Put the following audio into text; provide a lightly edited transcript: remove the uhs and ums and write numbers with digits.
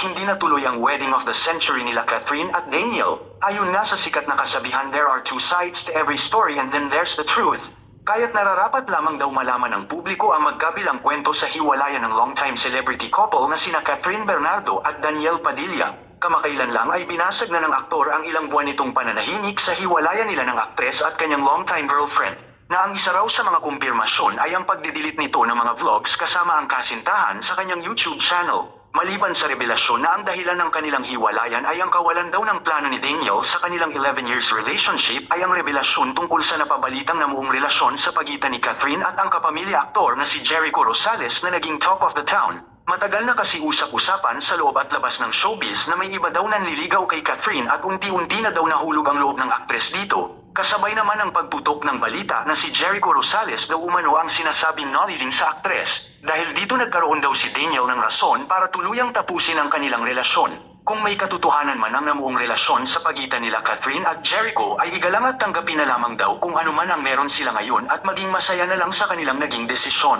hindi natuloy ang wedding of the century nila Catherine at Daniel. Ayon nga sa sikat na kasabihan, there are two sides to every story and then there's the truth. Kaya't nararapat lamang daw malaman ng publiko ang magkabilang kwento sa hiwalayan ng longtime celebrity couple na sina Catherine Bernardo at Daniel Padilla. Kamakailan lang ay binasag na ng aktor ang ilang buwan nitong pananahimik sa hiwalayan nila ng aktres at kanyang longtime girlfriend, na ang isa raw sa mga kumpirmasyon ay ang pagdidelete nito ng mga vlogs kasama ang kasintahan sa kanyang YouTube channel. Maliban sa revelasyon na ang dahilan ng kanilang hiwalayan ay ang kawalan daw ng plano ni Daniel sa kanilang 11 years relationship, ay ang revelasyon tungkol sa napabalitang namuong relasyon sa pagitan ni Catherine at ang kapamilya aktor na si Jericho Rosales na naging talk of the town. Matagal na kasi usap-usapan sa loob at labas ng showbiz na may iba daw nanliligaw kay Catherine at unti-unti na daw nahulog ang loob ng aktres dito. Kasabay naman ang pagputok ng balita na si Jericho Rosales daw umano ang sinasabing nolilin sa aktres. Dahil dito nagkaroon daw si Daniel ng rason para tuluyang tapusin ang kanilang relasyon. Kung may katotohanan man ang namuong relasyon sa pagitan nila Catherine at Jericho, ay igalang at tanggapin na lamang daw kung ano man ang meron sila ngayon at maging masaya na lang sa kanilang naging desisyon.